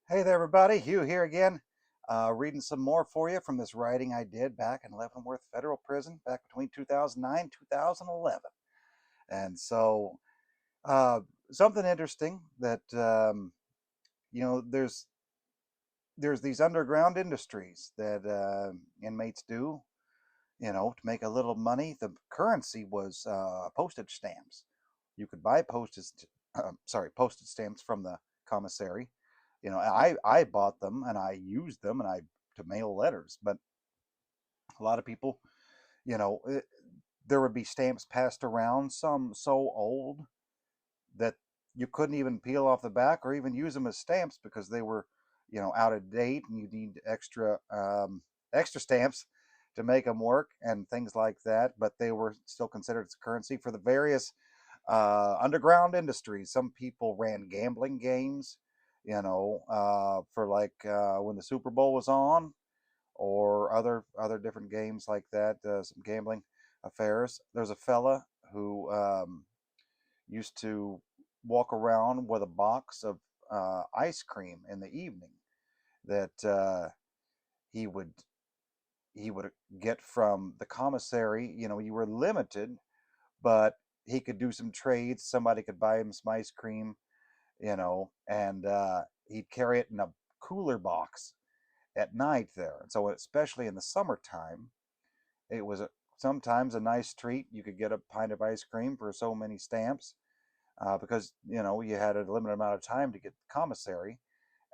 Hey there, everybody. Hugh here again, reading some more for you from this writing I did back in Leavenworth Federal Prison back between 2009 and 2011. And so, uh, something interesting that you know, there's these underground industries that inmates do. To make a little money. The currency was postage stamps. You could buy postage stamps from the commissary. I bought them and I used them and I to mail letters. But a lot of people, you know, it, there would be stamps passed around, some so old that you couldn't even peel off the back or even use them as stamps because they were, out of date, and you need extra stamps to make them work and things like that. But they were still considered as currency for the various underground industries. Some people ran gambling games, for like when the Super Bowl was on, or other different games like that. Some gambling affairs. There's a fella who used to walk around with a box of ice cream in the evening that he would he would get from the commissary. You were limited, but he could do some trades. Somebody could buy him some ice cream, and he'd carry it in a cooler box at night there. And so, especially in the summertime, it was sometimes a nice treat. You could get a pint of ice cream for so many stamps, because you had a limited amount of time to get the commissary,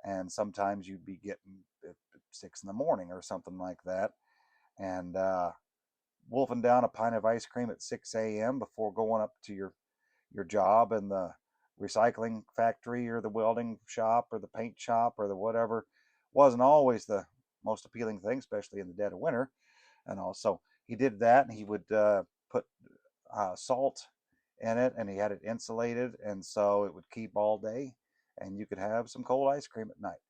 and sometimes you'd be getting at 6 in the morning or something like that, and wolfing down a pint of ice cream at 6 a.m. before going up to your job in the recycling factory or the welding shop or the paint shop or the whatever wasn't always the most appealing thing, especially in the dead of winter. And also, he did that, and he would put salt in it, and he had it insulated, and so it would keep all day, and you could have some cold ice cream at night.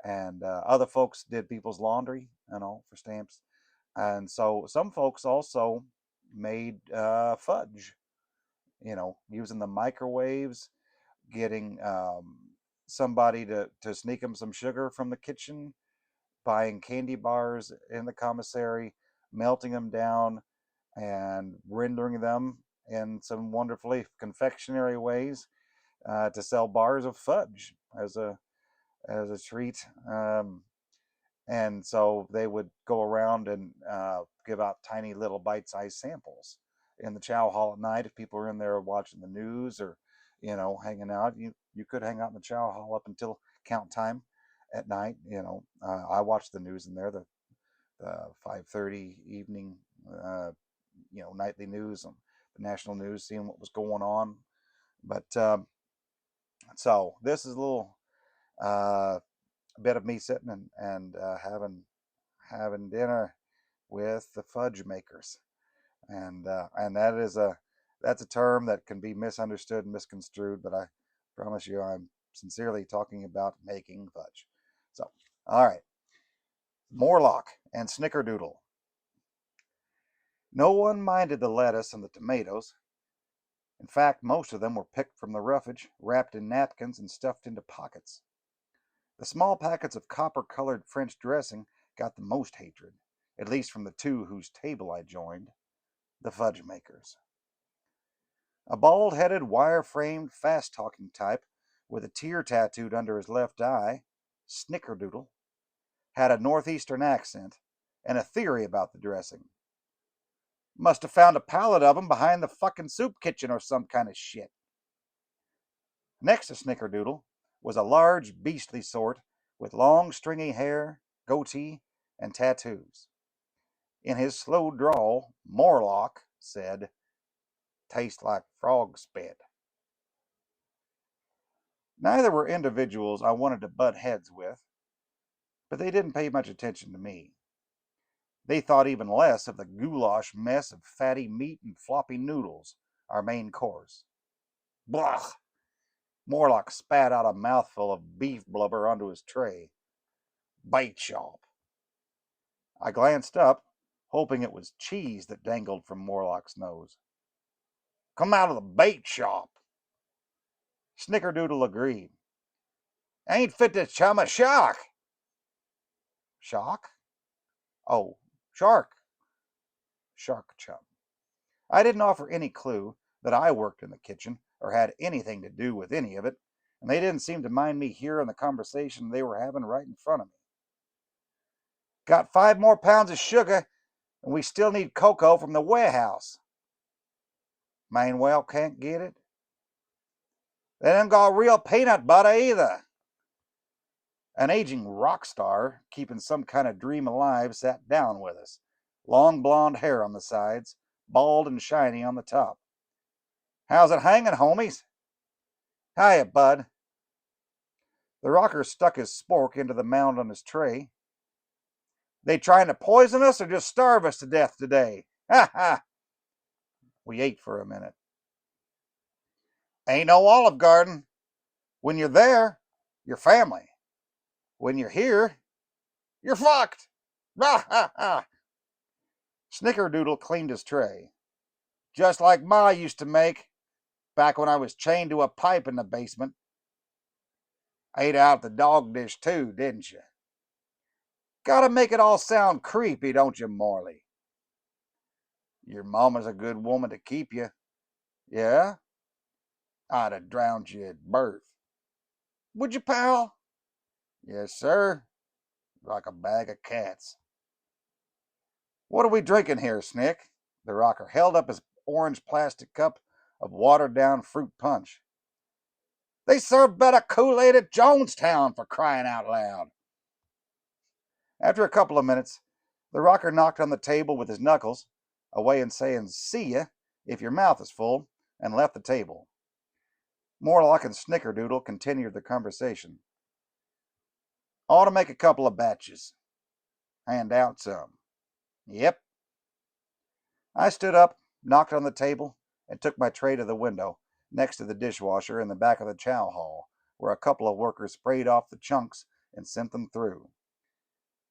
And other folks did people's laundry and all for stamps, and so some folks also made fudge, using the microwaves, getting somebody to sneak them some sugar from the kitchen, buying candy bars in the commissary, melting them down, and rendering them in some wonderfully confectionery ways, to sell bars of fudge as a treat. And so they would go around and give out tiny little bite-sized samples in the chow hall at night. If people were in there watching the news or hanging out, you could hang out in the chow hall up until count time at night. I watched the news in there, the 5:30 evening, nightly news, the national news, seeing what was going on. But so this is a little uh, bit of me sitting and having dinner with the fudge makers, and that's a term that can be misunderstood and misconstrued. But I promise you, I'm sincerely talking about making fudge. So, all right, Morlock and Snickerdoodle. No one minded the lettuce and the tomatoes. In fact, most of them were picked from the roughage, wrapped in napkins, and stuffed into pockets. The small packets of copper-colored French dressing got the most hatred, at least from the two whose table I joined, the fudge makers. A bald-headed, wire-framed, fast-talking type with a tear tattooed under his left eye, Snickerdoodle, had a northeastern accent and a theory about the dressing. Must have found a pallet of 'em behind the fucking soup kitchen or some kind of shit. Next to Snickerdoodle was a large, beastly sort with long, stringy hair, goatee, and tattoos. In his slow drawl, Morlock said, "Tastes like frog spit." Neither were individuals I wanted to butt heads with, but they didn't pay much attention to me. They thought even less of the goulash mess of fatty meat and floppy noodles, our main course. Blah! Morlock spat out a mouthful of beef blubber onto his tray. Bait shop. I glanced up, hoping it was cheese that dangled from Morlock's nose. Come out of the bait shop. Snickerdoodle agreed. Ain't fit to chum a shark. Shock? Oh, shark. Shark chum. I didn't offer any clue that I worked in the kitchen or had anything to do with any of it, and they didn't seem to mind me hearing the conversation they were having right in front of me. Got 5 more pounds of sugar, and we still need cocoa from the warehouse. Manuel can't get it. They ain't got real peanut butter either. An aging rock star, keeping some kind of dream alive, sat down with us. Long blonde hair on the sides, bald and shiny on the top. How's it hanging, homies? Hiya, bud. The rocker stuck his spork into the mound on his tray. They trying to poison us or just starve us to death today? Ha ha! We ate for a minute. Ain't no Olive Garden. When you're there, you're family. When you're here, you're fucked. Ha ha ha! Snickerdoodle cleaned his tray. Just like Ma used to make, back when I was chained to a pipe in the basement. Ate out the dog dish too, didn't you? Gotta make it all sound creepy, don't you, Morley? Your mama's a good woman to keep you. Yeah? I'd have drowned you at birth. Would you, pal? Yes, sir. Like a bag of cats. What are we drinking here, Snick? The rocker held up his orange plastic cup of watered down fruit punch. They serve better Kool-Aid at Jonestown, for crying out loud. After a couple of minutes, the rocker knocked on the table with his knuckles, a way of saying see ya if your mouth is full, and left the table. Morlock and Snickerdoodle continued the conversation. Ought to make a couple of batches. Hand out some. Yep. I stood up, knocked on the table, and took my tray to the window, next to the dishwasher in the back of the chow hall, where a couple of workers sprayed off the chunks and sent them through.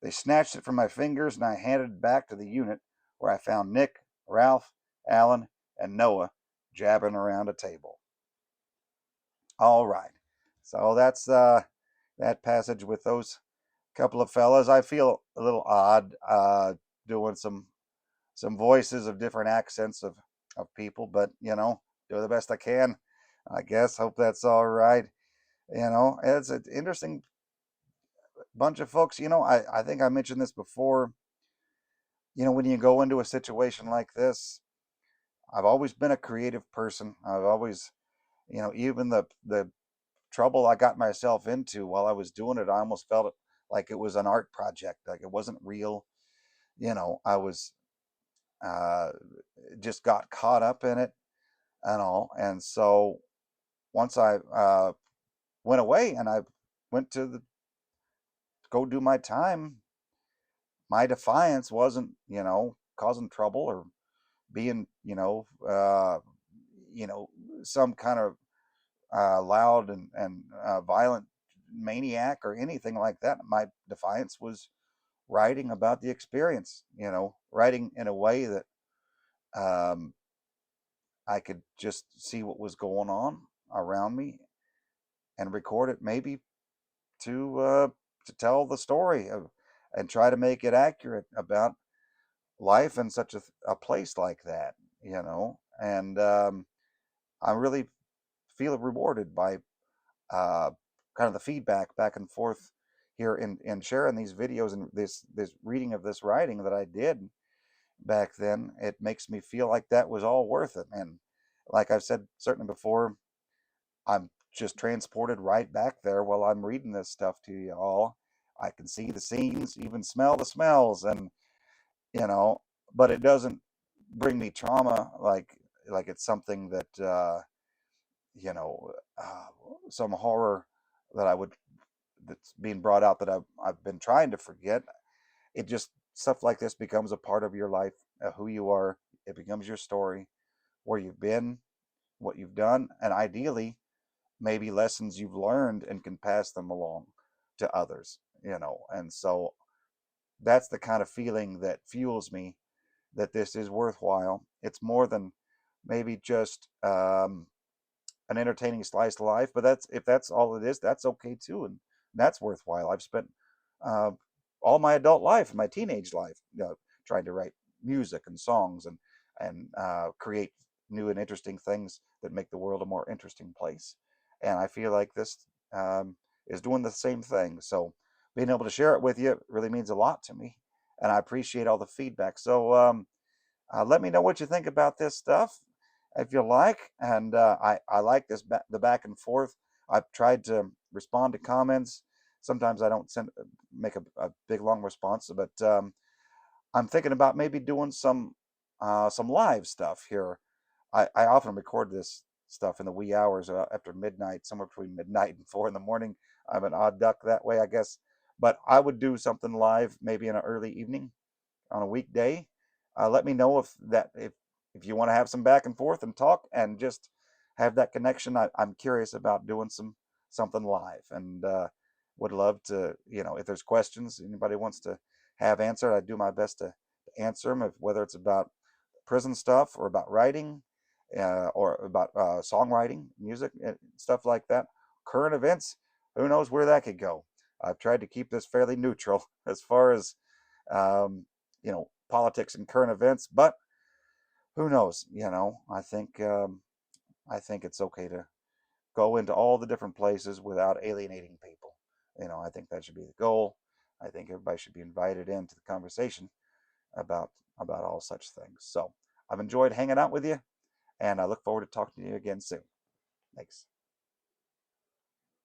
They snatched it from my fingers, and I handed it back to the unit, where I found Nick, Ralph, Alan, and Noah jabbing around a table. All right. So that's that passage with those couple of fellas. I feel a little odd doing some voices of different accents of people, but do the best I can. I guess. Hope that's all right. It's an interesting bunch of folks. I think I mentioned this before. When you go into a situation like this, I've always been a creative person. I've always, even the trouble I got myself into while I was doing it, I almost felt it like it was an art project, like it wasn't real. I was just got caught up in it and all. And so once I went away and I went to go do my time, my defiance wasn't, causing trouble or being, some kind of loud and violent maniac or anything like that. My defiance was writing about the experience, writing in a way that um, I could just see what was going on around me and record it, maybe to tell the story of and try to make it accurate about life in such a place like that, And I really feel rewarded by kind of the feedback back and forth here in sharing these videos and this reading of this writing that I did back then. It makes me feel like that was all worth it. And like I've said certainly before, I'm just transported right back there while I'm reading this stuff to you all. I can see the scenes, even smell the smells, and you know, but it doesn't bring me trauma like it's something that you know, uh, some horror that I would that's being brought out that I've been trying to forget. It just stuff like this becomes a part of your life, who you are. It becomes your story, where you've been, what you've done, and ideally, maybe lessons you've learned and can pass them along to others. And so that's the kind of feeling that fuels me that this is worthwhile. It's more than maybe just an entertaining slice of life, but that's if that's all it is, that's okay too. And that's worthwhile. I've spent uh, all my adult life, my teenage life, trying to write music and songs and create new and interesting things that make the world a more interesting place. And I feel like this is doing the same thing. So being able to share it with you really means a lot to me, and I appreciate all the feedback. So let me know what you think about this stuff if you like. And I like the back and forth. I've tried to respond to comments. Sometimes I don't make a big long response, but I'm thinking about maybe doing some live stuff here. I often record this stuff in the wee hours after midnight, somewhere between midnight and 4 in the morning. I'm an odd duck that way, I guess. But I would do something live maybe in an early evening on a weekday. Let me know if you want to have some back and forth and talk and just have that connection. I'm curious about doing something live, and would love to, if there's questions anybody wants to have answered, I do my best to answer them. Whether it's about prison stuff or about writing, or about songwriting, music, stuff like that, current events. Who knows where that could go? I've tried to keep this fairly neutral as far as politics and current events, but who knows? I think it's okay to go into all the different places without alienating people. I think that should be the goal. I think everybody should be invited into the conversation about about all such things. So I've enjoyed hanging out with you, and I look forward to talking to you again soon. Thanks.